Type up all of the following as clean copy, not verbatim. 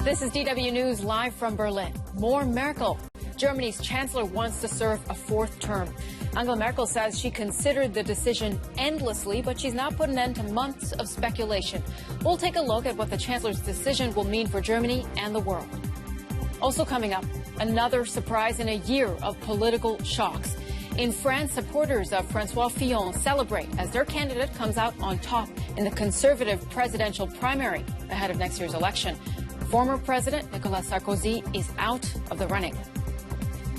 This is DW News live from Berlin. More Merkel. Germany's chancellor wants to serve a fourth term. Angela Merkel says she considered the decision endlessly, but she's now put an end to months of speculation. We'll take a look at what the chancellor's decision will mean for Germany and the world. Also coming up, another surprise in a year of political shocks. In France, supporters of François Fillon celebrate as their candidate comes out on top in the conservative presidential primary ahead of next year's election. Former President Nicolas Sarkozy is out of the running.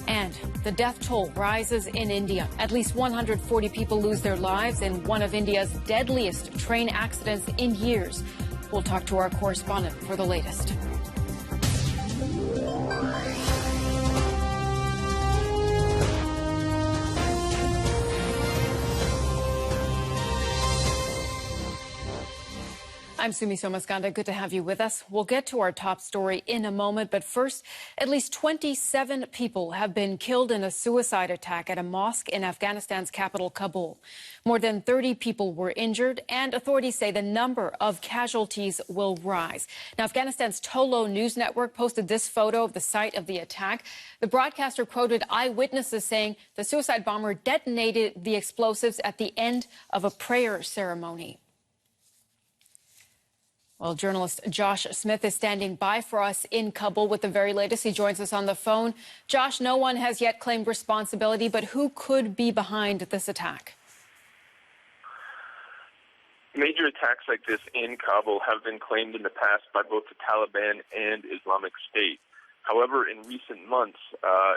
And the death toll rises in India. At least 140 people lose their lives in one of India's deadliest train accidents in years. We'll talk to our correspondent for the latest. I'm Sumi Somaskanda. Good to have you with us. We'll get to our top story in a moment, but first, at least 27 people have been killed in a suicide attack at a mosque in Afghanistan's capital, Kabul. More than 30 people were injured, and authorities say the number of casualties will rise. Now, Afghanistan's Tolo news network posted this photo of the site of the attack. The broadcaster quoted eyewitnesses saying the suicide bomber detonated the explosives at the end of a prayer ceremony. Well, journalist Josh Smith is standing by for us in Kabul with the very latest. He joins us on the phone. Josh, no one has yet claimed responsibility, but who could be behind this attack? Major attacks like this in Kabul have been claimed in the past by both the Taliban and Islamic State. However, in recent months,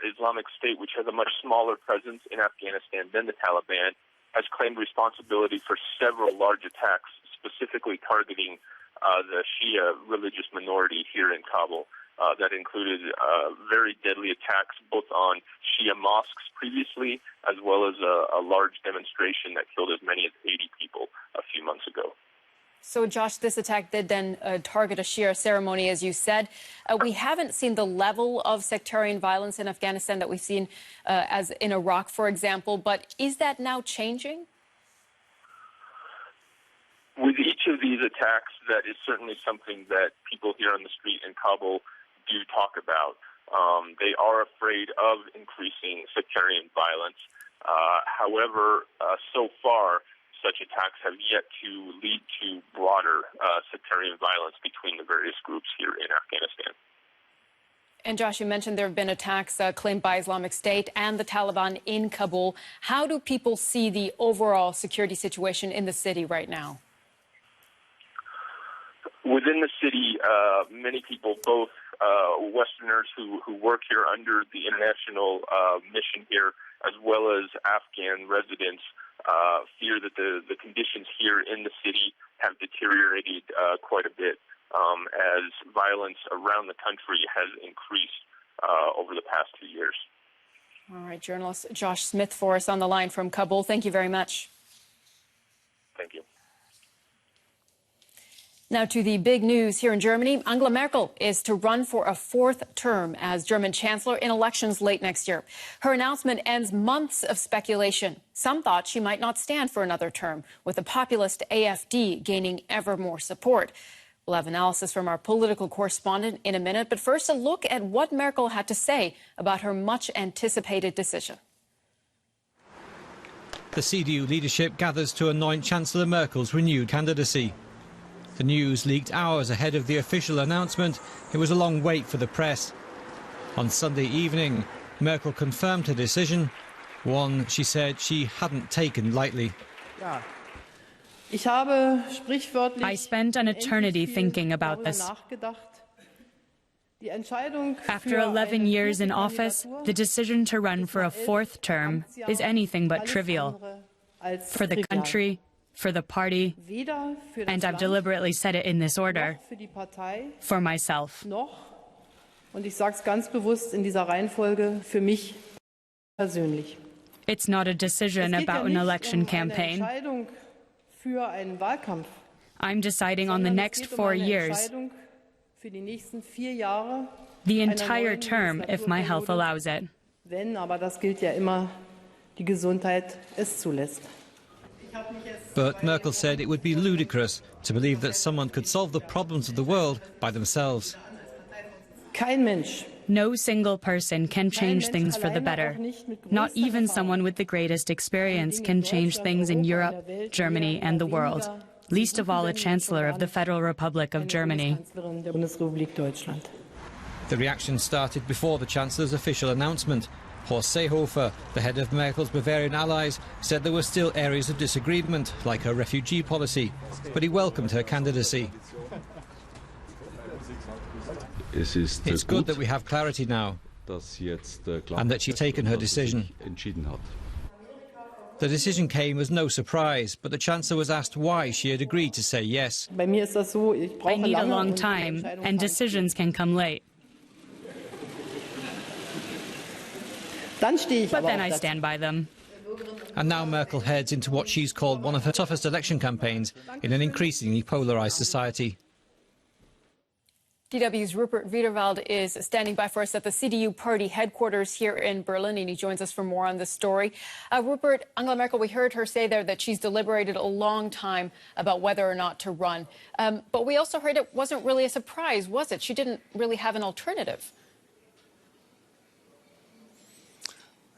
Islamic State, which has a much smaller presence in Afghanistan than the Taliban, has claimed responsibility for several large attacks, specifically targeting the Shia religious minority here in Kabul. That included very deadly attacks both on Shia mosques previously, as well as a large demonstration that killed as many as 80 people a few months ago. So, Josh, this attack did then target a Shia ceremony, as you said. We haven't seen the level of sectarian violence in Afghanistan that we've seen as in Iraq, for example. But is that now changing? With each of these attacks, that is certainly something that people here on the street in Kabul do talk about. They are afraid of increasing sectarian violence. However, so far, such attacks have yet to lead to broader sectarian violence between the various groups here in Afghanistan. And Josh, you mentioned there have been attacks claimed by Islamic State and the Taliban in Kabul. How do people see the overall security situation in the city right now? Within the city, many people, both Westerners who work here under the international mission here, as well as Afghan residents, fear that the conditions here in the city have deteriorated quite a bit as violence around the country has increased over the past 2 years. All right, journalist Josh Smith for us on the line from Kabul. Thank you very much. Thank you. Now to the big news here in Germany. Angela Merkel is to run for a fourth term as German chancellor in elections late next year. Her announcement ends months of speculation. Some thought she might not stand for another term, with the populist AfD gaining ever more support. We'll have analysis from our political correspondent in a minute, but first a look at what Merkel had to say about her much-anticipated decision. The CDU leadership gathers to anoint Chancellor Merkel's renewed candidacy. The news leaked hours ahead of the official announcement. It was a long wait for the press. On Sunday evening, Merkel confirmed her decision, one she said she hadn't taken lightly. I spent an eternity thinking about this. After 11 years in office, the decision to run for a fourth term is anything but trivial. For the country, for the party, and I've deliberately said it in this order, for myself. It's not a decision about an election campaign. I'm deciding on the next 4 years, the entire term if my health allows it. But Merkel said it would be ludicrous to believe that someone could solve the problems of the world by themselves. No single person can change things for the better. Not even someone with the greatest experience can change things in Europe, Germany, and the world. Least of all a Chancellor of the Federal Republic of Germany. The reaction started before the Chancellor's official announcement. Horst Seehofer, the head of Merkel's Bavarian allies, said there were still areas of disagreement, like her refugee policy, but he welcomed her candidacy. It's good that we have clarity now, and that she's taken her decision. The decision came as no surprise, but the Chancellor was asked why she had agreed to say yes. I need a long time, and decisions can come late. But then I stand by them. And now Merkel heads into what she's called one of her toughest election campaigns in an increasingly polarised society. DW's Rupert Wiederwald is standing by for us at the CDU party headquarters here in Berlin, and he joins us for more on this story. Rupert, Angela Merkel, we heard her say there that she's deliberated a long time about whether or not to run. But we also heard it wasn't really a surprise, was it? She didn't really have an alternative.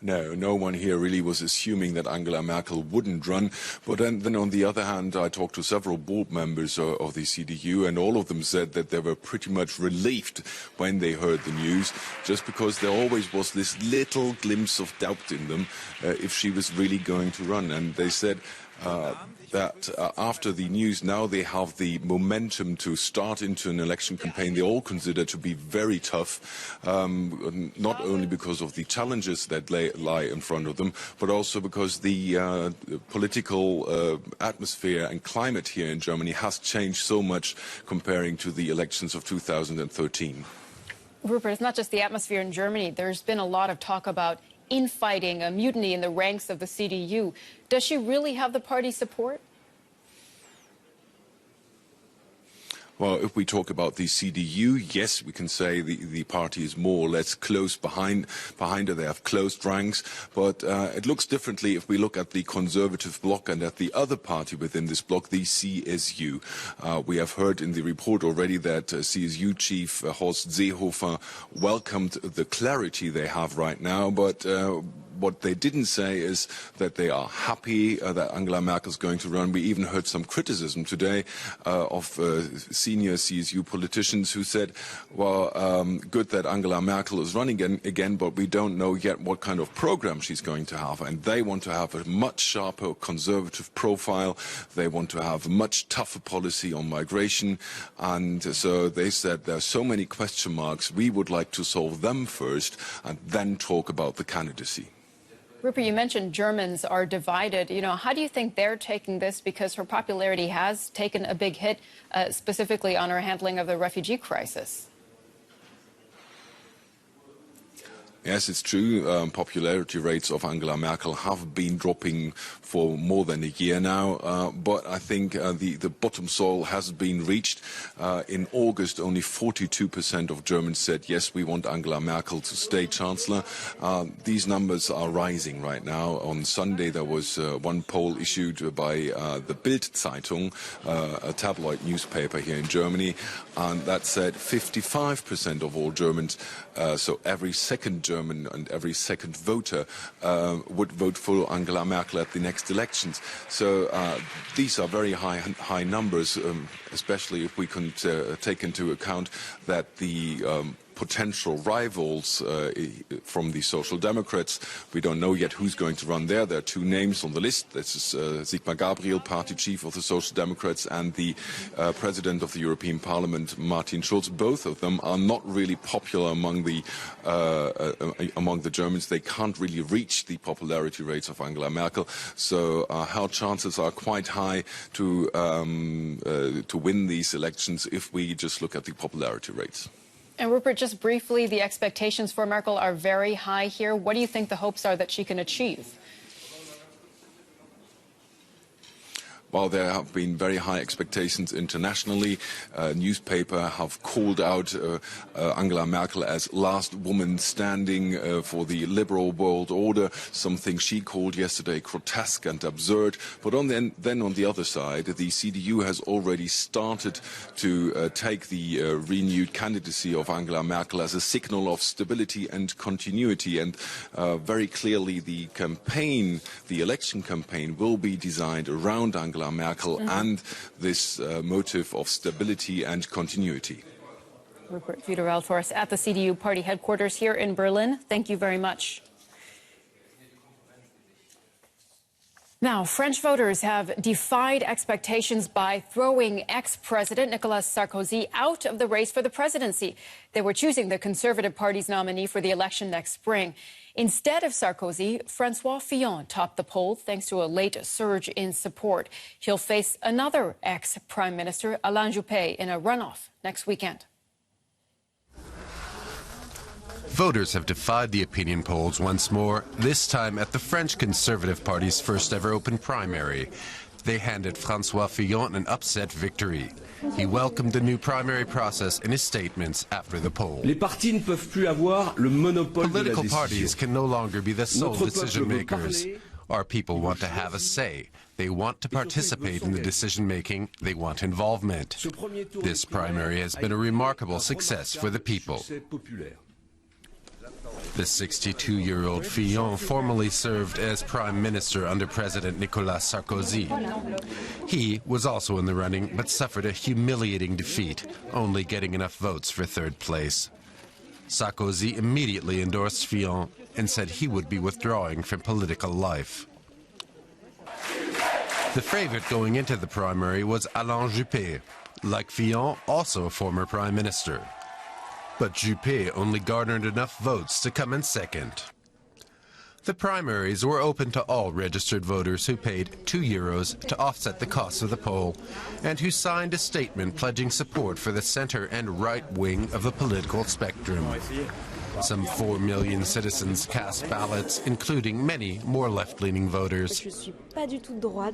No, no one here really was assuming that Angela Merkel wouldn't run. But then on the other hand, I talked to several board members of the CDU, and all of them said that they were pretty much relieved when they heard the news, just because there always was this little glimpse of doubt in them if she was really going to run. And they said that after the news, now they have the momentum to start into an election campaign they all consider to be very tough, not only because of the challenges that lie in front of them, but also because the political atmosphere and climate here in Germany has changed so much comparing to the elections of 2013. Rupert, it's not just the atmosphere in Germany. There's been a lot of talk about infighting, a mutiny in the ranks of the CDU. Does she really have the party's support? Well, if we talk about the CDU, yes, we can say the party is more or less close behind her. They have closed ranks, but it looks differently if we look at the conservative bloc and at the other party within this bloc, the CSU. We have heard in the report already that CSU chief Horst Seehofer welcomed the clarity they have right now, but what they didn't say is that they are happy that Angela Merkel is going to run. We even heard some criticism today of senior CSU politicians who said, well, good that Angela Merkel is running again, but we don't know yet what kind of program she's going to have. And they want to have a much sharper conservative profile. They want to have a much tougher policy on migration. And so they said there are so many question marks. We would like to solve them first and then talk about the candidacy. Rupert, you mentioned Germans are divided. How do you think they're taking this? Because her popularity has taken a big hit, specifically on her handling of the refugee crisis. Yes, it's true. Popularity rates of Angela Merkel have been dropping for more than a year now. But I think the bottom soil has been reached. In August, only 42% of Germans said, yes, we want Angela Merkel to stay Chancellor. These numbers are rising right now. On Sunday, there was one poll issued by the Bild Zeitung, a tabloid newspaper here in Germany, and that said 55% of all Germans, so every second German and every second voter would vote for Angela Merkel at the next elections. So these are very high numbers, especially if we can take into account that the potential rivals from the Social Democrats. We don't know yet who's going to run there. There are two names on the list. This is Sigmar Gabriel, party chief of the Social Democrats, and the president of the European Parliament, Martin Schulz. Both of them are not really popular among the Germans. They can't really reach the popularity rates of Angela Merkel. So her chances are quite high to win these elections if we just look at the popularity rates. And Rupert, just briefly, the expectations for Merkel are very high here. What do you think the hopes are that she can achieve? while there have been very high expectations internationally, newspapers have called out Angela Merkel as last woman standing for the liberal world order, something she called yesterday grotesque and absurd. But then on the other side, the CDU has already started to take the renewed candidacy of Angela Merkel as a signal of stability and continuity. And very clearly the campaign, the election campaign, will be designed around Angela Merkel and this motive of stability and continuity. Rupert Federer for us at the CDU party headquarters here in Berlin. Thank you very much. Now, French voters have defied expectations by throwing ex-president Nicolas Sarkozy out of the race for the presidency. They were choosing the Conservative Party's nominee for the election next spring. Instead of Sarkozy, François Fillon topped the poll thanks to a late surge in support. He'll face another ex-prime minister, Alain Juppé, in a runoff next weekend. Voters have defied the opinion polls once more, this time at the French Conservative Party's first ever open primary. They handed François Fillon an upset victory. He welcomed the new primary process in his statements after the poll. Political parties can no longer be the sole decision makers. Our people want to have a say. They want to participate in the decision-making. They want involvement. This primary has been a remarkable success for the people. The 62-year-old Fillon formerly served as prime minister under President Nicolas Sarkozy. He was also in the running, but suffered a humiliating defeat, only getting enough votes for third place. Sarkozy immediately endorsed Fillon and said he would be withdrawing from political life. The favorite going into the primary was Alain Juppé, like Fillon, also a former prime minister. But Juppé only garnered enough votes to come in second. The primaries were open to all registered voters who paid €2 to offset the cost of the poll and who signed a statement pledging support for the center and right wing of the political spectrum. Some 4 million citizens cast ballots, including many more left-leaning voters.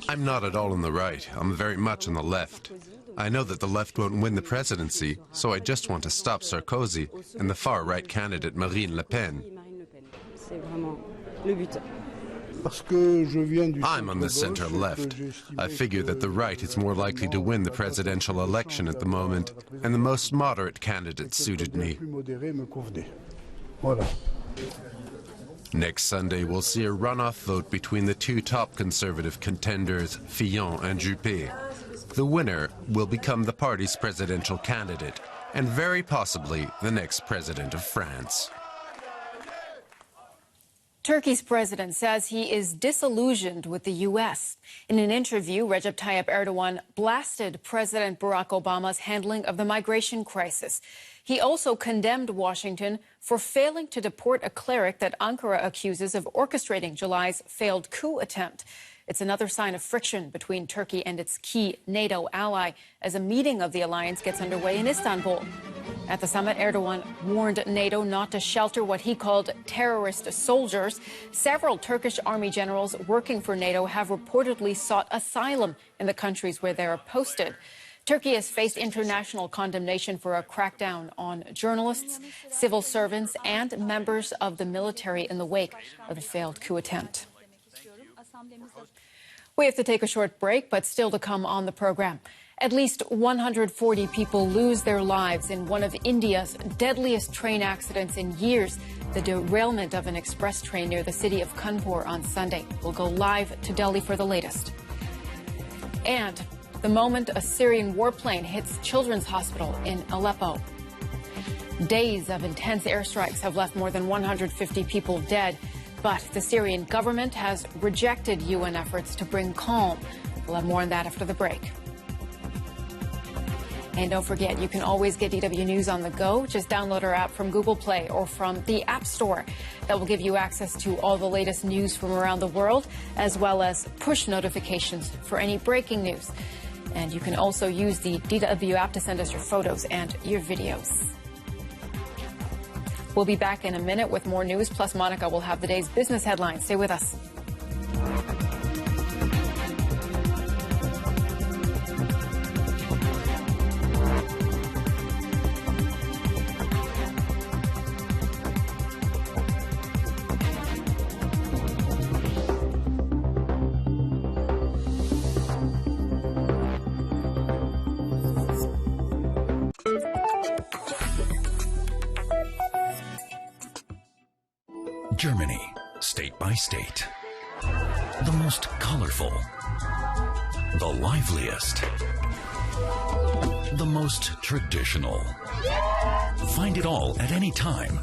I'm not at all on the right. I'm very much on the left. I know that the left won't win the presidency, so I just want to stop Sarkozy and the far-right candidate Marine Le Pen. I'm on the center-left. I figure that the right is more likely to win the presidential election at the moment, and the most moderate candidate suited me. Next Sunday, we'll see a runoff vote between the two top conservative contenders, Fillon and Juppé. The winner will become the party's presidential candidate, and very possibly the next president of France. Turkey's president says he is disillusioned with the U.S. In an interview, Recep Tayyip Erdogan blasted President Barack Obama's handling of the migration crisis. He also condemned Washington for failing to deport a cleric that Ankara accuses of orchestrating July's failed coup attempt. It's another sign of friction between Turkey and its key NATO ally as a meeting of the alliance gets underway in Istanbul. At the summit, Erdogan warned NATO not to shelter what he called terrorist soldiers. Several Turkish army generals working for NATO have reportedly sought asylum in the countries where they are posted. Turkey has faced international condemnation for a crackdown on journalists, civil servants, and members of the military in the wake of the failed coup attempt. We have to take a short break, but still to come on the program. At least 140 people lose their lives in one of India's deadliest train accidents in years, the derailment of an express train near the city of Kanpur on Sunday. We'll go live to Delhi for the latest. And the moment a Syrian warplane hits children's hospital in Aleppo. Days of intense airstrikes have left more than 150 people dead. But the Syrian government has rejected UN efforts to bring calm. We'll have more on that after the break. And don't forget, you can always get DW News on the go. Just download our app from Google Play or from the App Store. That will give you access to all the latest news from around the world, as well as push notifications for any breaking news. And you can also use the DW app to send us your photos and your videos. We'll be back in a minute with more news, plus Monica will have the day's business headlines. Stay with us. Germany, state by state. The most colorful, the liveliest, the most traditional. Find it all at any time.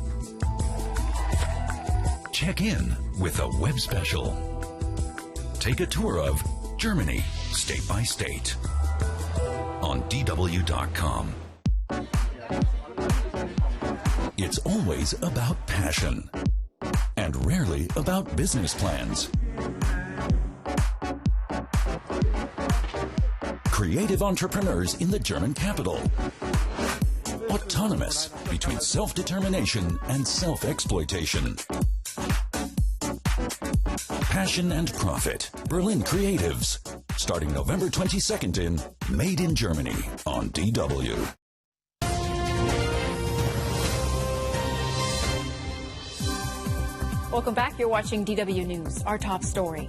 Check in with a web special. Take a tour of Germany, state by state, on DW.com. It's always about passion, and rarely about business plans. Creative entrepreneurs in the German capital. Autonomous between self-determination and self-exploitation. Passion and Profit, Berlin Creatives. Starting November 22nd in Made in Germany on DW. Welcome back. You're watching DW News. Our top story.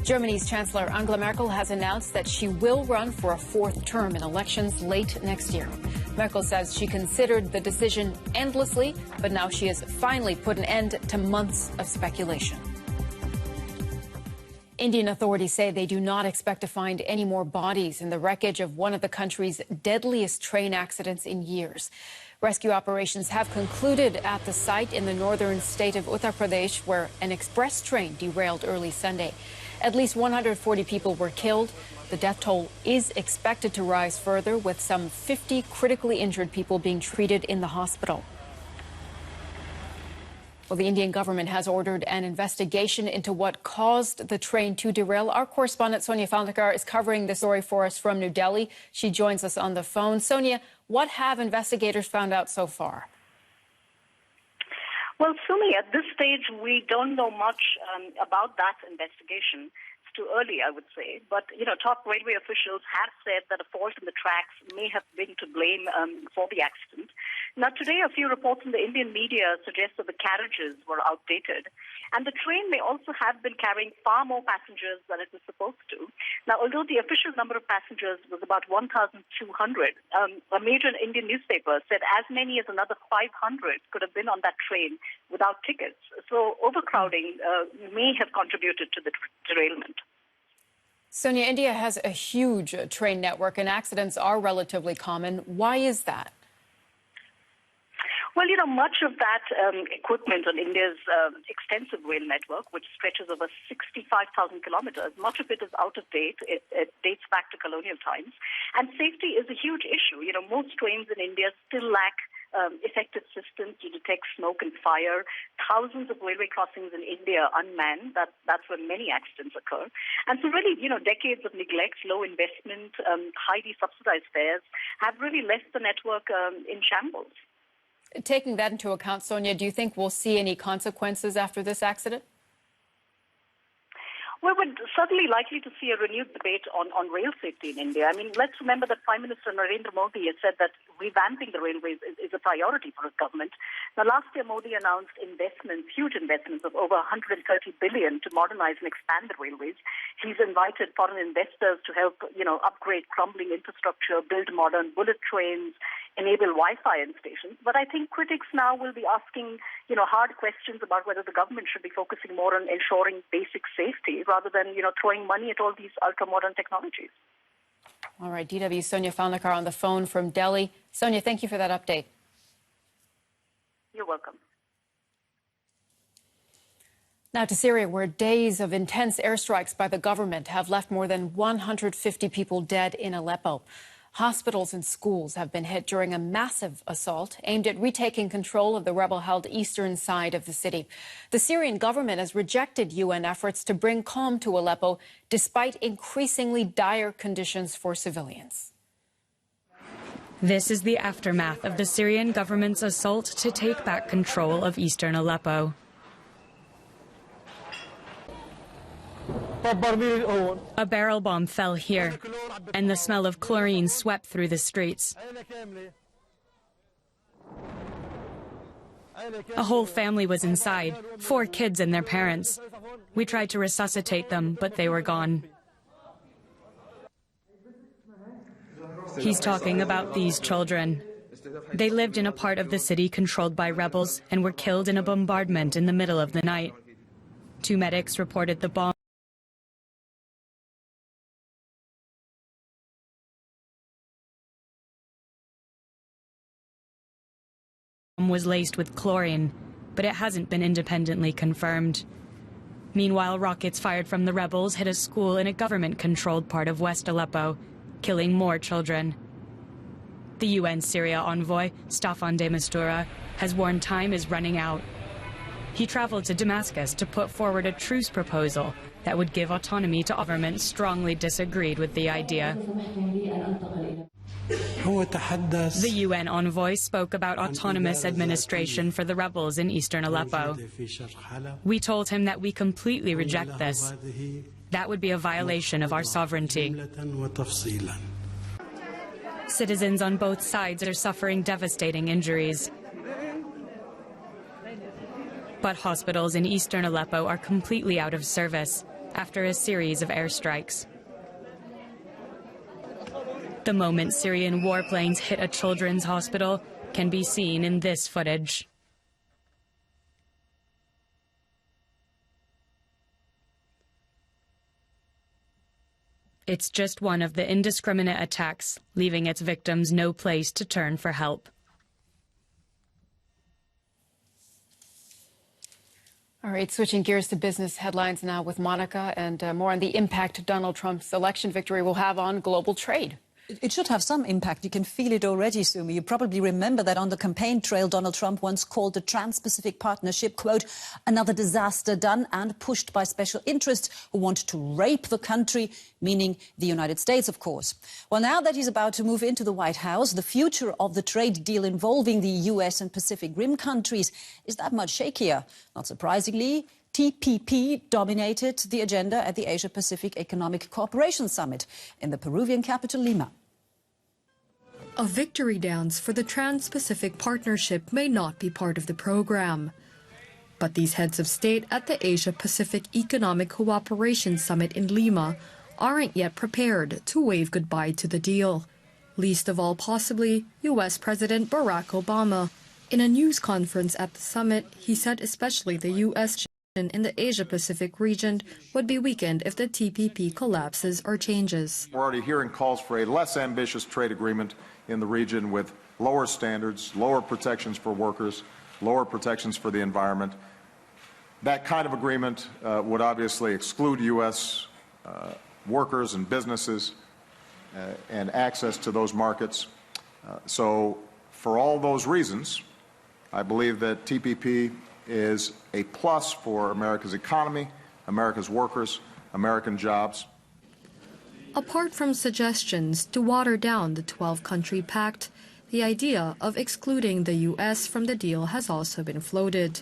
Germany's Chancellor Angela Merkel has announced that she will run for a fourth term in elections late next year. Merkel says she considered the decision endlessly, but now she has finally put an end to months of speculation. Indian authorities say they do not expect to find any more bodies in the wreckage of one of the country's deadliest train accidents in years. Rescue operations have concluded at the site in the northern state of Uttar Pradesh, where an express train derailed early Sunday. At least 140 people were killed. The death toll is expected to rise further, with some 50 critically injured people being treated in the hospital. Well, the Indian government has ordered an investigation into what caused the train to derail. Our correspondent Sonia Falnikar is covering the story for us from New Delhi. She joins us on the phone. Sonia, what have investigators found out so far? Well, Sumi, at this stage, we don't know much about that investigation. It's too early, I would say. But, top railway officials have said that a fault in the tracks may have been to blame for the accident. Now, today, a few reports in the Indian media suggest that the carriages were outdated. And the train may also have been carrying far more passengers than it was supposed to. Now, although the official number of passengers was about 1,200, a major Indian newspaper said as many as another 500 could have been on that train without tickets. So overcrowding may have contributed to the derailment. Sonia, India has a huge train network and accidents are relatively common. Why is that? Well, much of that equipment on India's extensive rail network, which stretches over 65,000 kilometers, much of it is out of date. It dates back to colonial times. And safety is a huge issue. Most trains in India still lack effective systems to detect smoke and fire. Thousands of railway crossings in India are unmanned. That's where many accidents occur. And so really, decades of neglect, low investment, highly subsidized fares have really left the network in shambles. Taking that into account, Sonia, do you think we'll see any consequences after this accident? Well, we're certainly likely to see a renewed debate on rail safety in India. I mean, let's remember that Prime Minister Narendra Modi has said that revamping the railways is a priority for his government. Now, last year, Modi announced huge investments of over 130 billion to modernize and expand the railways. He's invited foreign investors to help, upgrade crumbling infrastructure, build modern bullet trains, enable Wi-Fi in stations. But I think critics now will be asking, hard questions about whether the government should be focusing more on ensuring basic safety rather than, throwing money at all these ultra-modern technologies. All right, DW Sonia Falnikar on the phone from Delhi. Sonia, thank you for that update. You're welcome. Now to Syria, where days of intense airstrikes by the government have left more than 150 people dead in Aleppo. Hospitals and schools have been hit during a massive assault aimed at retaking control of the rebel-held eastern side of the city. The Syrian government has rejected UN efforts to bring calm to Aleppo, despite increasingly dire conditions for civilians. This is the aftermath of the Syrian government's assault to take back control of eastern Aleppo. A barrel bomb fell here, and the smell of chlorine swept through the streets. A whole family was inside, 4 kids and their parents. We tried to resuscitate them, but they were gone. He's talking about these children. They lived in a part of the city controlled by rebels and were killed in a bombardment in the middle of the night. 2 medics reported the bomb was laced with chlorine, but it hasn't been independently confirmed. Meanwhile, rockets fired from the rebels hit a school in a government-controlled part of West Aleppo, killing more children. The UN Syria envoy, Staffan de Mistura, has warned time is running out. He traveled to Damascus to put forward a truce proposal that would give autonomy to government strongly disagreed with the idea. The UN envoy spoke about autonomous administration for the rebels in eastern Aleppo. We told him that we completely reject this. That would be a violation of our sovereignty. Citizens on both sides are suffering devastating injuries. But hospitals in eastern Aleppo are completely out of service after a series of airstrikes. The moment Syrian warplanes hit a children's hospital can be seen in this footage. It's just one of the indiscriminate attacks, leaving its victims no place to turn for help. All right, switching gears to business headlines now with Monica, and more on the impact Donald Trump's election victory will have on global trade. It should have some impact. You can feel it already, Sumi. You probably remember that on the campaign trail, Donald Trump once called the Trans-Pacific Partnership, quote, another disaster done and pushed by special interests who want to rape the country, meaning the United States, of course. Well, now that he's about to move into the White House, the future of the trade deal involving the US and Pacific Rim countries is that much shakier. Not surprisingly, TPP dominated the agenda at the Asia-Pacific Economic Cooperation Summit in the Peruvian capital, Lima. A victory dance for the Trans-Pacific Partnership may not be part of the program. But these heads of state at the Asia-Pacific Economic Cooperation Summit in Lima aren't yet prepared to wave goodbye to the deal. Least of all possibly U.S. President Barack Obama. In a news conference at the summit, he said especially the U.S. in the Asia-Pacific region would be weakened if the TPP collapses or changes. We're already hearing calls for a less ambitious trade agreement in the region with lower standards, lower protections for workers, lower protections for the environment. That kind of agreement would obviously exclude U.S. Workers and businesses and access to those markets. So for all those reasons, I believe that TPP is a plus for America's economy, America's workers, American jobs. Apart from suggestions to water down the 12-country pact, the idea of excluding the U.S. from the deal has also been floated.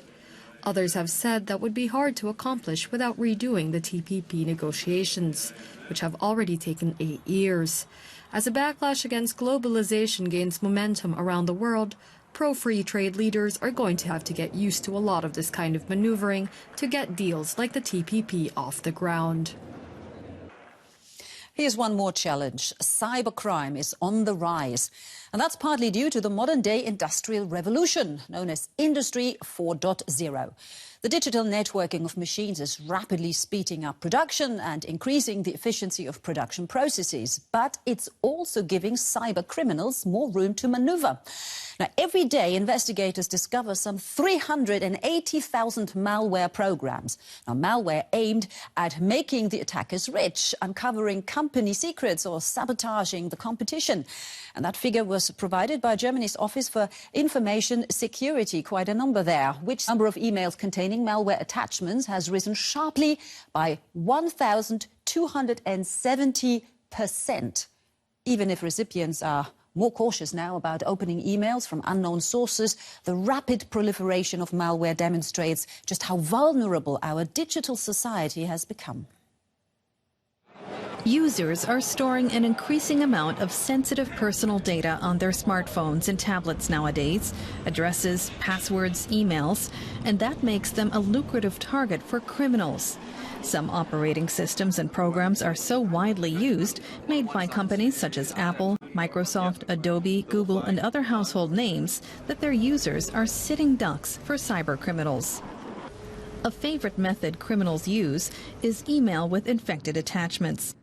Others have said that would be hard to accomplish without redoing the TPP negotiations, which have already taken 8 years. As a backlash against globalization gains momentum around the world, pro-free trade leaders are going to have to get used to a lot of this kind of maneuvering to get deals like the TPP off the ground. Here's one more challenge. Cybercrime is on the rise. And that's partly due to the modern-day industrial revolution, known as Industry 4.0. The digital networking of machines is rapidly speeding up production and increasing the efficiency of production processes. But it's also giving cyber criminals more room to maneuver. Now, every day, investigators discover some 380,000 malware programs. Now, malware aimed at making the attackers rich, uncovering company secrets or sabotaging the competition. And that figure was provided by Germany's Office for Information Security, quite a number there, which number of emails containing malware attachments has risen sharply by 1,270%. Even if recipients are more cautious now about opening emails from unknown sources, the rapid proliferation of malware demonstrates just how vulnerable our digital society has become. Users are storing an increasing amount of sensitive personal data on their smartphones and tablets nowadays, addresses, passwords, emails, and that makes them a lucrative target for criminals. Some operating systems and programs are so widely used, made by companies such as Apple, Microsoft, Adobe, Google, and other household names, that their users are sitting ducks for cyber criminals. A favorite method criminals use is email with infected attachments.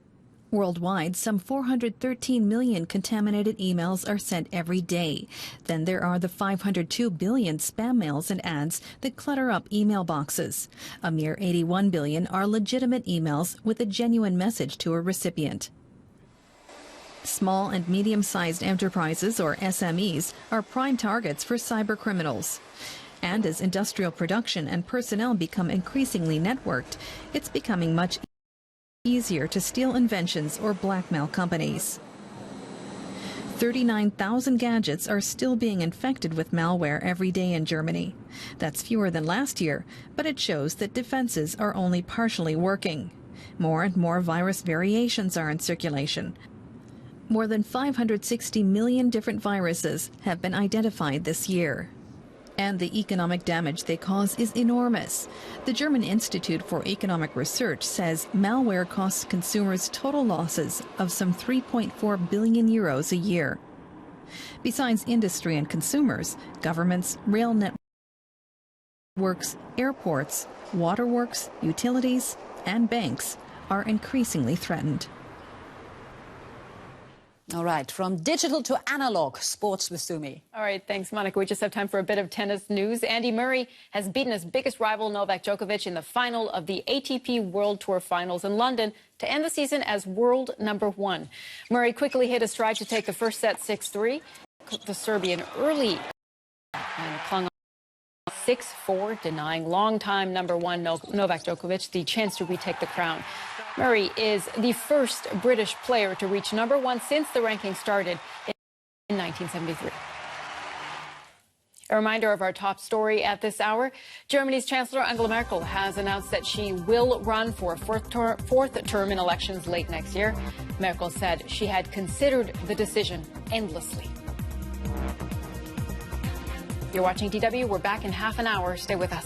Worldwide, some 413 million contaminated emails are sent every day. Then there are the 502 billion spam mails and ads that clutter up email boxes. A mere 81 billion are legitimate emails with a genuine message to a recipient. Small and medium-sized enterprises, or SMEs, are prime targets for cyber criminals. And as industrial production and personnel become increasingly networked, it's becoming much easier to steal inventions or blackmail companies. 39,000 gadgets are still being infected with malware every day in Germany. That's fewer than last year, but it shows that defenses are only partially working. More and more virus variations are in circulation. More than 560 million different viruses have been identified this year. And the economic damage they cause is enormous. The German Institute for Economic Research says malware costs consumers total losses of some 3.4 billion euros a year. Besides industry and consumers, governments, rail networks, airports, waterworks, utilities, and banks are increasingly threatened. All right, from digital to analog, sports with Sumi. All right, thanks, Monica. We just have time for a bit of tennis news. Andy Murray has beaten his biggest rival, Novak Djokovic, in the final of the ATP World Tour Finals in London to end the season as world #1. Murray quickly hit a stride to take the first set 6-3. The Serbian early and clung on 6-4, denying longtime #1 Novak Djokovic the chance to retake the crown. Murray is the first British player to reach #1 since the ranking started in 1973. A reminder of our top story at this hour. Germany's Chancellor Angela Merkel has announced that she will run for a fourth term in elections late next year. Merkel said she had considered the decision endlessly. You're watching DW. We're back in half an hour. Stay with us.